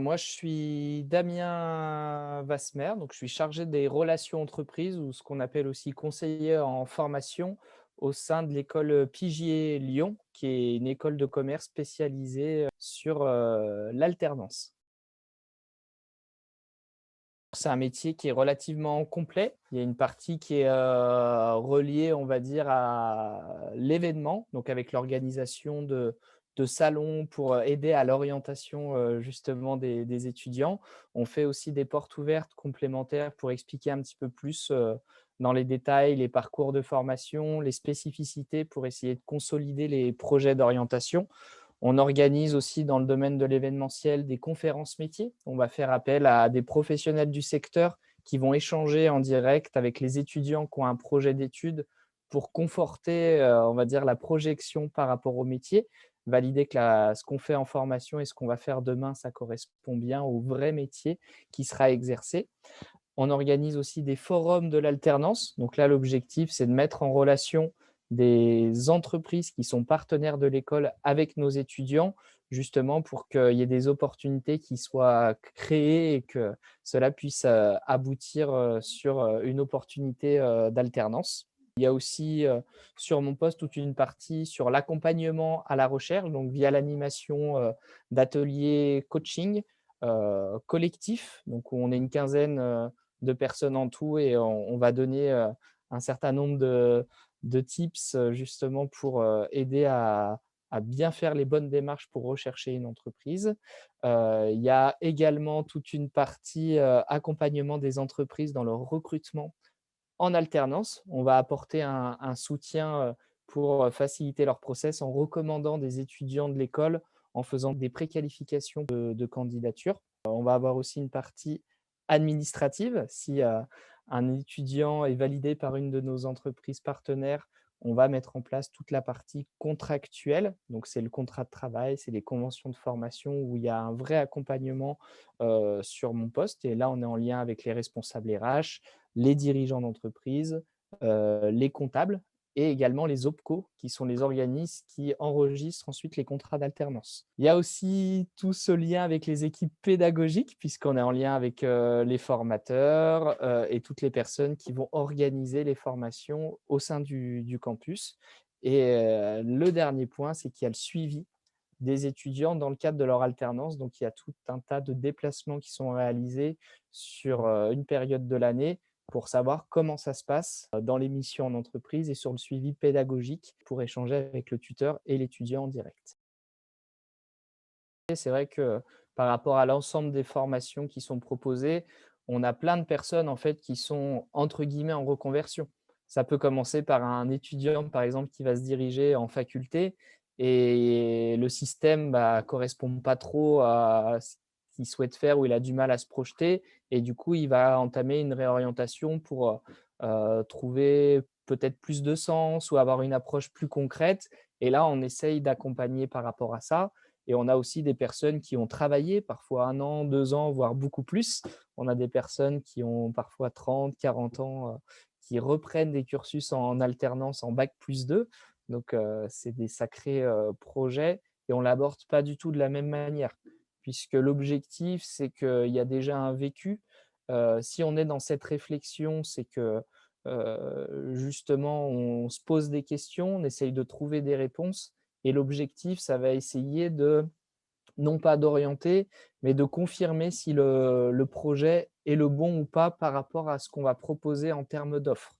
Moi, je suis Damien Vasmer, donc je suis chargé des relations entreprises ou ce qu'on appelle aussi conseiller en formation au sein de l'école Pigier Lyon, qui est une école de commerce spécialisée sur l'alternance. C'est un métier qui est relativement complet. Il y a une partie qui est reliée, on va dire, à l'événement, donc avec l'organisation de salons pour aider à l'orientation justement des étudiants. On fait aussi des portes ouvertes complémentaires pour expliquer un petit peu plus dans les détails les parcours de formation, les spécificités pour essayer de consolider les projets d'orientation. On organise aussi dans le domaine de l'événementiel des conférences métiers. On va faire appel à des professionnels du secteur qui vont échanger en direct avec les étudiants qui ont un projet d'études pour conforter, on va dire, la projection par rapport au métier, valider que ce qu'on fait en formation et ce qu'on va faire demain, ça correspond bien au vrai métier qui sera exercé. On organise aussi des forums de l'alternance. Donc là, l'objectif, c'est de mettre en relation des entreprises qui sont partenaires de l'école avec nos étudiants, justement pour qu'il y ait des opportunités qui soient créées et que cela puisse aboutir sur une opportunité d'alternance. Il y a aussi sur mon poste toute une partie sur l'accompagnement à la recherche, donc via l'animation d'ateliers coaching collectifs. Donc on est une quinzaine de personnes en tout et on va donner un certain nombre de tips justement pour aider à bien faire les bonnes démarches pour rechercher une entreprise. Il y a également toute une partie accompagnement des entreprises dans leur recrutement en alternance. On va apporter un soutien pour faciliter leur process en recommandant des étudiants de l'école, en faisant des préqualifications de candidature. On va avoir aussi une partie administrative. Si un étudiant est validé par une de nos entreprises partenaires, on va mettre en place toute la partie contractuelle. Donc, c'est le contrat de travail, c'est les conventions de formation où il y a un vrai accompagnement sur mon poste. Et là, on est en lien avec les responsables RH, les dirigeants d'entreprise, les comptables et également les OPCO, qui sont les organismes qui enregistrent ensuite les contrats d'alternance. Il y a aussi tout ce lien avec les équipes pédagogiques, puisqu'on est en lien avec les formateurs et toutes les personnes qui vont organiser les formations au sein du campus. Et le dernier point, c'est qu'il y a le suivi des étudiants dans le cadre de leur alternance. Donc, il y a tout un tas de déplacements qui sont réalisés sur une période de l'année pour savoir comment ça se passe dans les missions en entreprise et sur le suivi pédagogique pour échanger avec le tuteur et l'étudiant en direct. Et c'est vrai que par rapport à l'ensemble des formations qui sont proposées, on a plein de personnes en fait qui sont entre guillemets en reconversion. Ça peut commencer par un étudiant par exemple qui va se diriger en faculté et le système correspond pas trop à ce qu'il souhaite faire ou il a du mal à se projeter et du coup il va entamer une réorientation pour trouver peut-être plus de sens ou avoir une approche plus concrète. Et là, on essaye d'accompagner par rapport à ça. Et on a aussi des personnes qui ont travaillé parfois 1 an, 2 ans, voire beaucoup plus. On a des personnes qui ont parfois 30, 40 ans, qui reprennent des cursus en alternance en bac+2. Donc c'est des sacrés projets et on l'aborde pas du tout de la même manière puisque l'objectif, c'est qu'il y a déjà un vécu. Si on est dans cette réflexion, c'est que, justement, on se pose des questions, on essaye de trouver des réponses et l'objectif, ça va essayer de non pas d'orienter, mais de confirmer si le projet est le bon ou pas par rapport à ce qu'on va proposer en termes d'offres.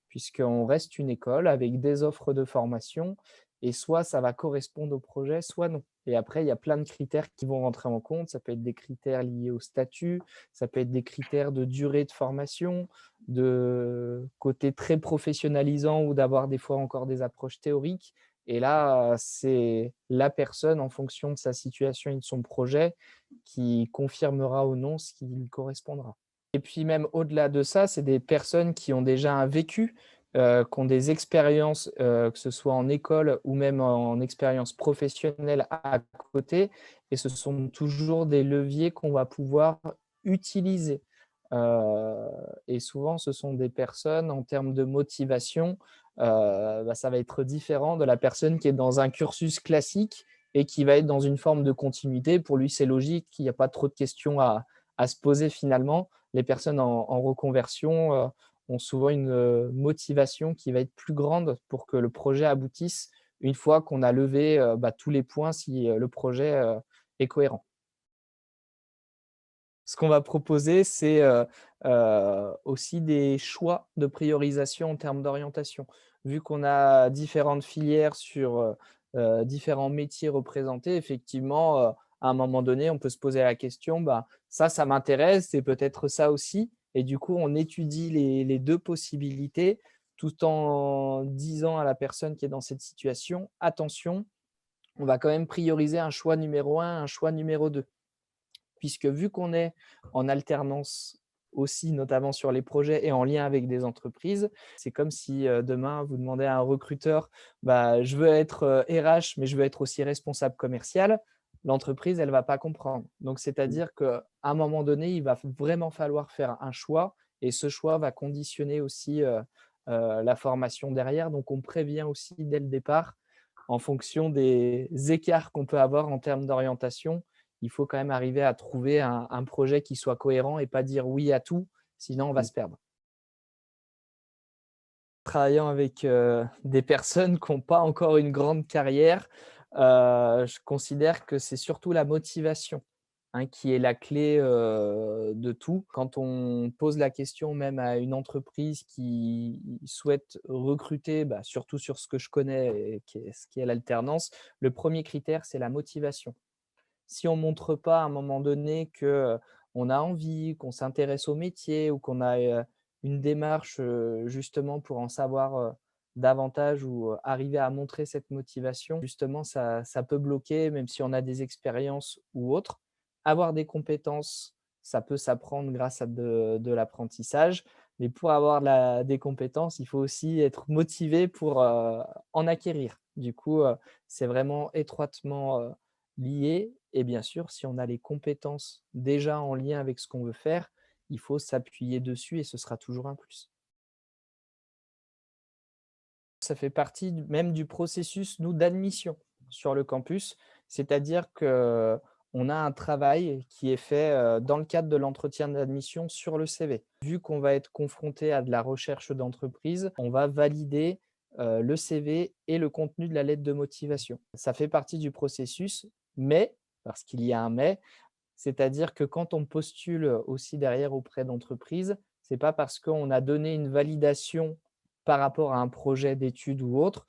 Puisqu'on reste une école avec des offres de formation et soit ça va correspondre au projet, soit non. Et après, il y a plein de critères qui vont rentrer en compte. Ça peut être des critères liés au statut, ça peut être des critères de durée de formation, de côté très professionnalisant ou d'avoir des fois encore des approches théoriques. Et là, c'est la personne, en fonction de sa situation et de son projet, qui confirmera ou non ce qui lui correspondra. Et puis même au-delà de ça, c'est des personnes qui ont déjà un vécu, qui ont des expériences, que ce soit en école ou même en expérience professionnelle à côté et ce sont toujours des leviers qu'on va pouvoir utiliser. Heu et souvent, ce sont des personnes en termes de motivation, ça va être différent de la personne qui est dans un cursus classique et qui va être dans une forme de continuité. Pour lui, c'est logique, il n'y a pas trop de questions à se poser finalement. Les personnes en reconversion ont souvent une motivation qui va être plus grande pour que le projet aboutisse une fois qu'on a levé tous les points si le projet est cohérent. Ce qu'on va proposer, c'est aussi des choix de priorisation en termes d'orientation. Vu qu'on a différentes filières sur différents métiers représentés, effectivement, à un moment donné, on peut se poser la question, bah, ça m'intéresse, c'est peut-être ça aussi. Et du coup, on étudie les 2 possibilités tout en disant à la personne qui est dans cette situation: «Attention, on va quand même prioriser un choix numéro un, un choix numéro 2». Puisque vu qu'on est en alternance aussi, notamment sur les projets et en lien avec des entreprises, c'est comme si demain vous demandez à un recruteur, bah, je veux être RH, mais je veux être aussi responsable commercial. L'entreprise, elle va pas comprendre. Donc, c'est-à-dire qu'à un moment donné, il va vraiment falloir faire un choix et ce choix va conditionner aussi la formation derrière. Donc, on prévient aussi dès le départ en fonction des écarts qu'on peut avoir en termes d'orientation. Il faut quand même arriver à trouver un projet qui soit cohérent et pas dire oui à tout, sinon on va Mmh. se perdre. Travaillant avec des personnes qui n'ont pas encore une grande carrière, je considère que c'est surtout la motivation, hein, qui est la clé de tout. Quand on pose la question même à une entreprise qui souhaite recruter, bah, surtout sur ce que je connais et ce qui est l'alternance, le premier critère, c'est la motivation. Si on montre pas à un moment donné que, on a envie, qu'on s'intéresse au métier ou qu'on a, une démarche, justement pour en savoir, davantage ou, arriver à montrer cette motivation, justement ça peut bloquer même si on a des expériences ou autres. Avoir des compétences, ça peut s'apprendre grâce à de l'apprentissage, mais pour avoir des compétences, il faut aussi être motivé pour, en acquérir. Du coup, c'est vraiment étroitement, lié et bien sûr, si on a les compétences déjà en lien avec ce qu'on veut faire, il faut s'appuyer dessus et ce sera toujours un plus. Ça fait partie même du processus, nous, d'admission sur le campus. C'est-à-dire qu'on a un travail qui est fait dans le cadre de l'entretien d'admission sur le CV. Vu qu'on va être confronté à de la recherche d'entreprise, on va valider le CV et le contenu de la lettre de motivation. Ça fait partie du processus, mais, parce qu'il y a un mais, c'est-à-dire que quand on postule aussi derrière auprès d'entreprises, c'est pas parce qu'on a donné une validation par rapport à un projet d'études ou autre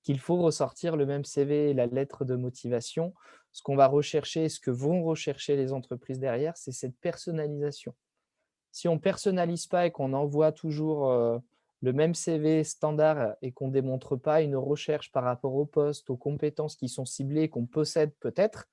qu'il faut ressortir le même CV et la lettre de motivation. Ce qu'on va rechercher, ce que vont rechercher les entreprises derrière, c'est cette personnalisation. Si on personnalise pas et qu'on envoie toujours le même CV standard et qu'on démontre pas une recherche par rapport au poste, aux compétences qui sont ciblées, qu'on possède peut-être,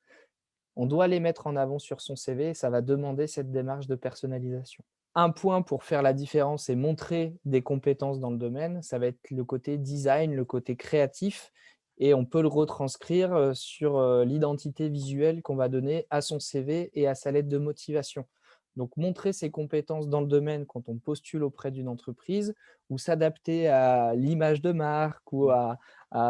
on doit les mettre en avant sur son CV et ça va demander cette démarche de personnalisation. Un point pour faire la différence et montrer des compétences dans le domaine, ça va être le côté design, le côté créatif et on peut le retranscrire, sur, l'identité visuelle qu'on va donner à son CV et à sa lettre de motivation. Donc montrer ses compétences dans le domaine quand on postule auprès d'une entreprise ou s'adapter à l'image de marque ou à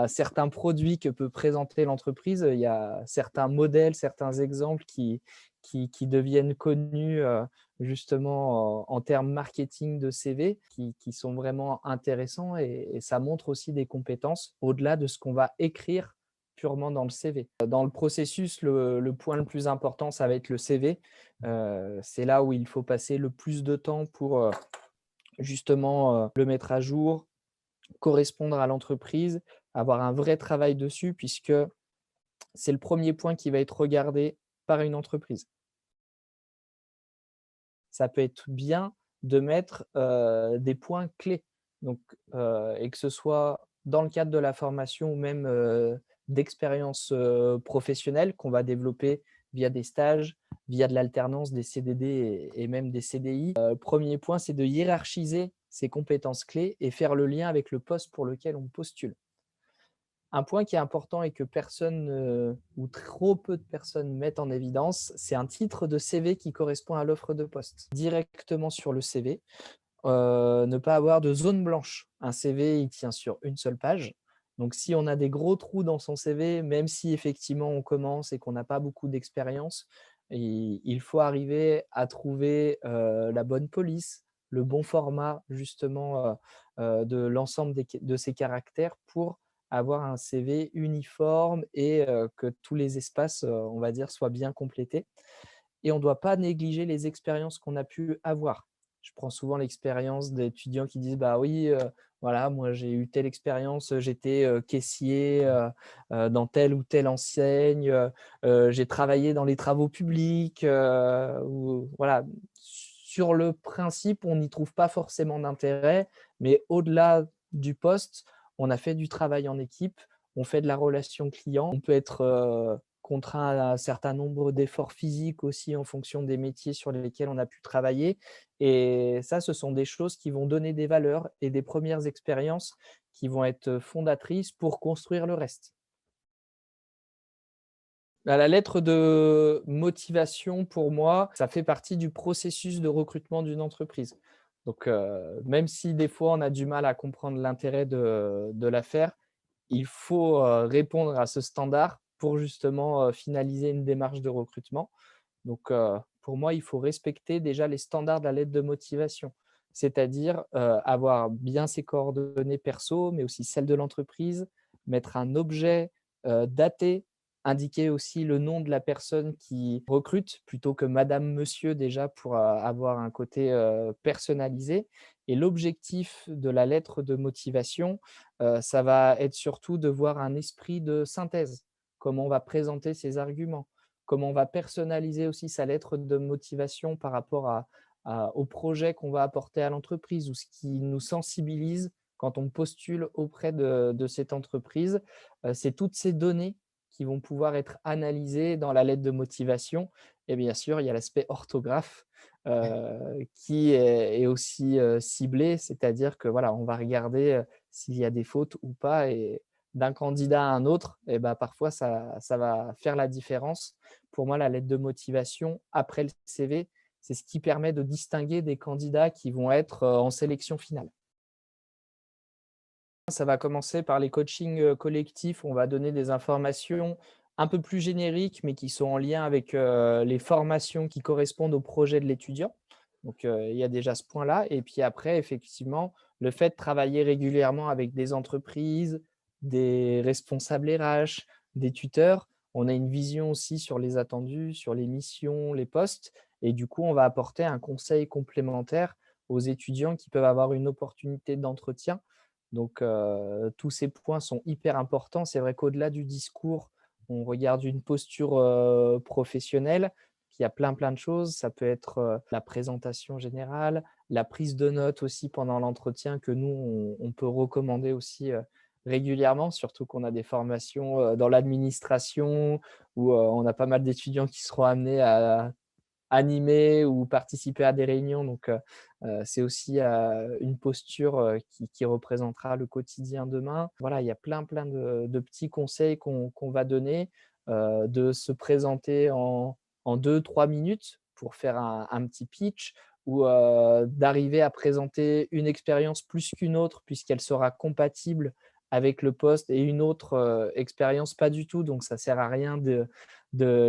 certains produits que peut présenter l'entreprise. Il y a certains modèles, certains exemples qui deviennent connus, justement en termes marketing de CV qui sont vraiment intéressants et ça montre aussi des compétences au-delà de ce qu'on va écrire purement dans le CV. Dans le processus, le point le plus important, ça va être le CV. C'est là où il faut passer le plus de temps pour, justement, le mettre à jour, correspondre à l'entreprise, avoir un vrai travail dessus puisque c'est le premier point qui va être regardé par une entreprise. Ça peut être bien de mettre, des points clés. Donc, et que ce soit dans le cadre de la formation ou même, d'expériences, professionnelles qu'on va développer via des stages, via de l'alternance, des CDD et même des CDI. 1er point, c'est de hiérarchiser ces compétences clés et faire le lien avec le poste pour lequel on postule. Un point qui est important et que personne, ou trop peu de personnes mettent en évidence, c'est un titre de CV qui correspond à l'offre de poste. Directement sur le CV, ne pas avoir de zone blanche. Un CV, il tient sur une seule page. Donc, si on a des gros trous dans son CV, même si effectivement on commence et qu'on n'a pas beaucoup d'expérience, il faut arriver à trouver la bonne police, le bon format justement de l'ensemble de ces caractères pour avoir un CV uniforme et que tous les espaces, on va dire, soient bien complétés. Et on ne doit pas négliger les expériences qu'on a pu avoir. Je prends souvent l'expérience d'étudiants qui disent: «Bah oui, voilà, moi j'ai eu telle expérience, j'étais, caissier, dans telle ou telle enseigne, j'ai travaillé dans les travaux publics», ou voilà. Sur le principe, on n'y trouve pas forcément d'intérêt, mais au-delà du poste, on a fait du travail en équipe, on fait de la relation client, on peut être, contraint à un certain nombre d'efforts physiques aussi en fonction des métiers sur lesquels on a pu travailler et ça, ce sont des choses qui vont donner des valeurs et des premières expériences qui vont être fondatrices pour construire le reste. Bah, la lettre de motivation pour moi, ça fait partie du processus de recrutement d'une entreprise. Donc, même si des fois on a du mal à comprendre l'intérêt de la faire, il faut, répondre à ce standard pour justement, finaliser une démarche de recrutement. Donc, pour moi, il faut respecter déjà les standards de la lettre de motivation. C'est-à-dire, avoir bien ses coordonnées perso, mais aussi celles de l'entreprise, mettre un objet, daté, indiquer aussi le nom de la personne qui recrute plutôt que madame, monsieur déjà pour, avoir un côté, personnalisé et l'objectif de la lettre de motivation, ça va être surtout de voir un esprit de synthèse. Comment on va présenter ses arguments, comment on va personnaliser aussi sa lettre de motivation par rapport au projet qu'on va apporter à l'entreprise ou ce qui nous sensibilise quand on postule auprès de cette entreprise. C'est toutes ces données qui vont pouvoir être analysées dans la lettre de motivation et bien sûr, il y a l'aspect orthographe, qui est aussi, ciblé. C'est-à-dire que voilà, on va regarder, s'il y a des fautes ou pas et d'un candidat à un autre et bah, parfois ça va faire la différence. Pour moi, la lettre de motivation après le CV, c'est ce qui permet de distinguer des candidats qui vont être, en sélection finale. Ça va commencer par les coachings, collectifs. On va donner des informations un peu plus génériques, mais qui sont en lien avec, les formations qui correspondent au projet de l'étudiant. Donc, il y a déjà ce point-là et puis après effectivement, le fait de travailler régulièrement avec des entreprises, des responsables RH, des tuteurs, on a une vision aussi sur les attendus, sur les missions, les postes et du coup, on va apporter un conseil complémentaire aux étudiants qui peuvent avoir une opportunité d'entretien donc, tous ces points sont hyper importants. C'est vrai qu'au-delà du discours, on regarde une posture, professionnelle, qui a plein de choses. Ça peut être, la présentation générale, la prise de notes aussi pendant l'entretien que nous, on peut recommander aussi, régulièrement, surtout qu'on a des formations, dans l'administration où, on a pas mal d'étudiants qui seront amenés à animer ou participer à des réunions donc c'est aussi, une posture, qui représentera le quotidien demain. Voilà, il y a plein de petits conseils qu'on va donner, de se présenter en 2-3 minutes pour faire un petit pitch ou d'arriver à présenter une expérience plus qu'une autre puisqu'elle sera compatible avec le poste et une autre, expérience pas du tout donc ça sert à rien de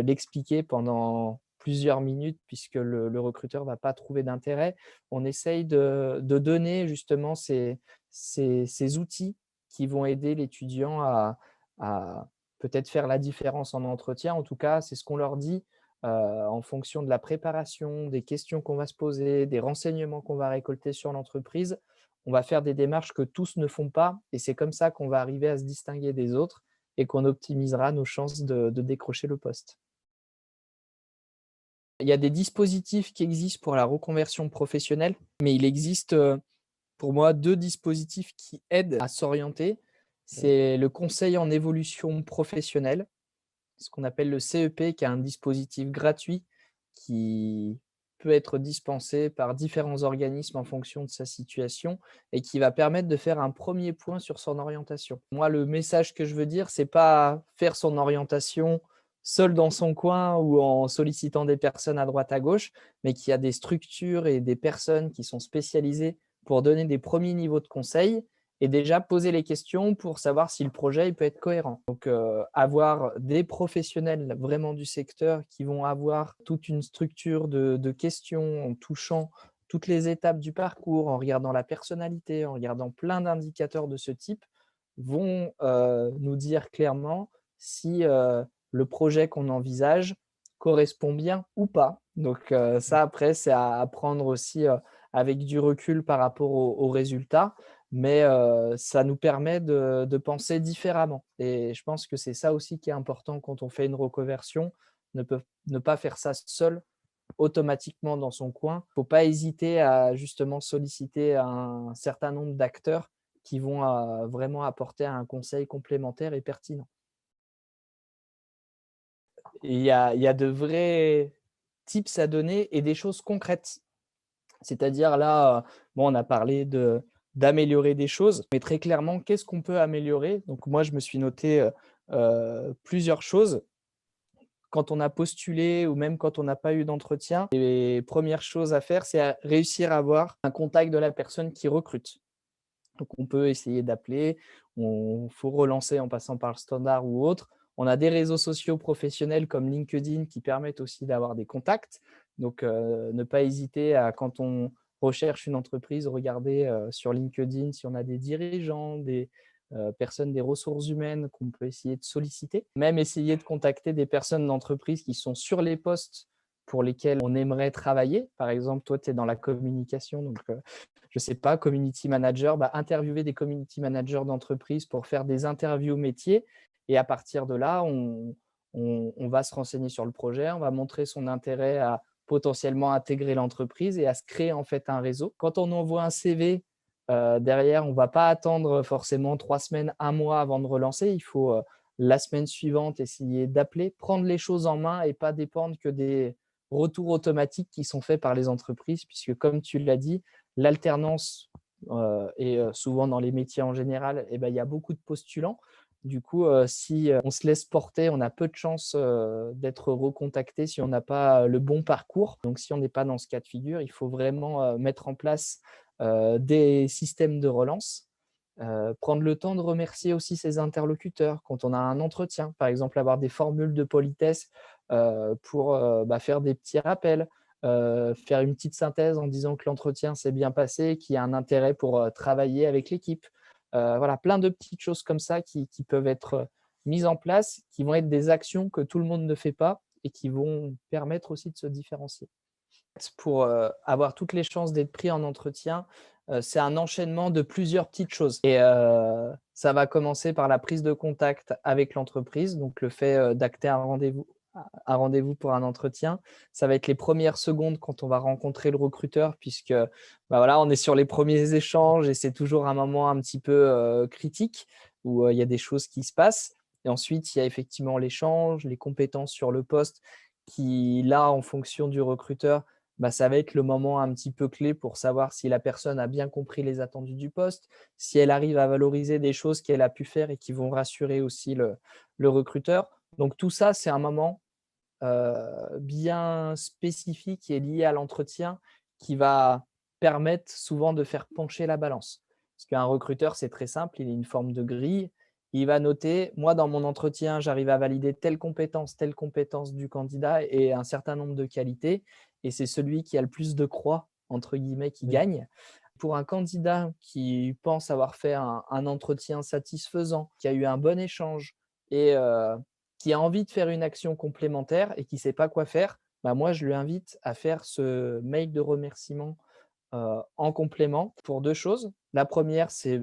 l'expliquer pendant plusieurs minutes puisque le recruteur va pas trouver d'intérêt. On essaye de donner justement ces outils qui vont aider l'étudiant à peut-être faire la différence en entretien. En tout cas, c'est ce qu'on leur dit, en fonction de la préparation, des questions qu'on va se poser, des renseignements qu'on va récolter sur l'entreprise. On va faire des démarches que tous ne font pas et c'est comme ça qu'on va arriver à se distinguer des autres et qu'on optimisera nos chances de décrocher le poste. Il y a des dispositifs qui existent pour la reconversion professionnelle, mais il existe, pour moi 2 dispositifs qui aident à s'orienter. C'est le conseil en évolution professionnelle, ce qu'on appelle le CEP, qui est un dispositif gratuit qui peut être dispensé par différents organismes en fonction de sa situation et qui va permettre de faire un premier point sur son orientation. Moi, le message que je veux dire, c'est pas faire son orientation seul dans son coin ou en sollicitant des personnes à droite à gauche, mais qu'il y a des structures et des personnes qui sont spécialisées pour donner des premiers niveaux de conseil et déjà poser les questions pour savoir si le projet il peut être cohérent. Donc, avoir des professionnels vraiment du secteur qui vont avoir toute une structure de questions en touchant toutes les étapes du parcours, en regardant la personnalité, en regardant plein d'indicateurs de ce type, vont nous dire clairement si le projet qu'on envisage correspond bien ou pas. Donc ça, après, c'est à prendre aussi avec du recul par rapport aux résultats, mais ça nous permet de penser différemment. Et je pense que c'est ça aussi qui est important quand on fait une reconversion, ne pas faire ça seul automatiquement dans son coin. Il ne faut pas hésiter à justement solliciter un certain nombre d'acteurs qui vont vraiment apporter un conseil complémentaire et pertinent. Et il y a de vrais tips à donner et des choses concrètes. C'est-à-dire là, bon, on a parlé d'améliorer des choses, mais très clairement, qu'est-ce qu'on peut améliorer? Donc moi, je me suis noté, plusieurs choses. Quand on a postulé ou même quand on n'a pas eu d'entretien, les premières choses à faire, c'est à réussir à avoir un contact de la personne qui recrute. Donc on peut essayer d'appeler, il faut relancer en passant par le standard ou autre. On a des réseaux sociaux professionnels comme LinkedIn qui permettent aussi d'avoir des contacts. Donc ne pas hésiter à, quand on recherche une entreprise, regarder sur LinkedIn si on a des dirigeants, des personnes des ressources humaines qu'on peut essayer de solliciter. Même essayer de contacter des personnes d'entreprise qui sont sur les postes pour lesquels on aimerait travailler. Par exemple, toi, tu es dans la communication, donc je ne sais pas, community manager, interviewer des community managers d'entreprise pour faire des interviews métiers. Et à partir de là, on va se renseigner sur le projet, on va montrer son intérêt à potentiellement intégrer l'entreprise et à se créer en fait un réseau. Quand on envoie un CV, derrière, on ne va pas attendre forcément 3 semaines, un mois avant de relancer. Il faut la semaine suivante essayer d'appeler, prendre les choses en main et pas dépendre que des retours automatiques qui sont faits par les entreprises, puisque comme tu l'as dit, l'alternance et souvent dans les métiers en général, eh ben, il y a beaucoup de postulants. Du coup, si on se laisse porter, on a peu de chances d'être recontacté si on n'a pas le bon parcours. Donc, si on n'est pas dans ce cas de figure, il faut vraiment mettre en place des systèmes de relance. Prendre le temps de remercier aussi ses interlocuteurs quand on a un entretien. Par exemple, avoir des formules de politesse pour faire des petits rappels, faire une petite synthèse en disant que l'entretien s'est bien passé, qu'il y a un intérêt pour travailler avec l'équipe. Voilà, plein de petites choses comme ça qui peuvent être mises en place, qui vont être des actions que tout le monde ne fait pas et qui vont permettre aussi de se différencier. Pour avoir toutes les chances d'être pris en entretien, c'est un enchaînement de plusieurs petites choses. Et ça va commencer par la prise de contact avec l'entreprise, donc le fait d'acter un rendez-vous pour un entretien. Ça va être les premières secondes quand on va rencontrer le recruteur, puisque voilà, on est sur les premiers échanges et c'est toujours un moment un petit peu critique où il y a des choses qui se passent. Et ensuite, il y a effectivement l'échange, les compétences sur le poste qui, là, en fonction du recruteur, ça va être le moment un petit peu clé pour savoir si la personne a bien compris les attendus du poste, si elle arrive à valoriser des choses qu'elle a pu faire et qui vont rassurer aussi le recruteur. Donc tout ça, c'est un moment bien spécifique et lié à l'entretien qui va permettre souvent de faire pencher la balance. Parce qu'un recruteur, c'est très simple, il a une forme de grille. Il va noter, moi dans mon entretien, j'arrive à valider telle compétence du candidat et un certain nombre de qualités. Et c'est celui qui a le plus de croix, entre guillemets, qui Oui. gagne. Pour un candidat qui pense avoir fait un entretien satisfaisant, qui a eu un bon échange et qui a envie de faire une action complémentaire et qui ne sait pas quoi faire, moi, je lui invite à faire ce mail de remerciement en complément pour 2 choses. La première, c'est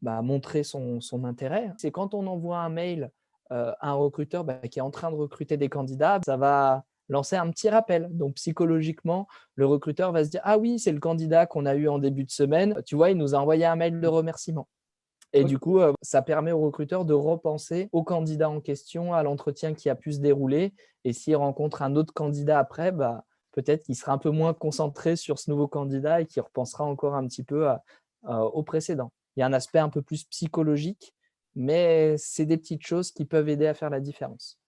montrer son intérêt. C'est quand on envoie un mail à un recruteur qui est en train de recruter des candidats, ça va lancer un petit rappel. Donc psychologiquement, le recruteur va se dire: «Ah oui, c'est le candidat qu'on a eu en début de semaine. Tu vois, il nous a envoyé un mail de remerciement». Et du OK. coup, ça permet au recruteur de repenser au candidat en question, à l'entretien qui a pu se dérouler. Et s'il rencontre un autre candidat après, peut-être qu'il sera un peu moins concentré sur ce nouveau candidat et qu'il repensera encore un petit peu au précédent. Il y a un aspect un peu plus psychologique, mais c'est des petites choses qui peuvent aider à faire la différence.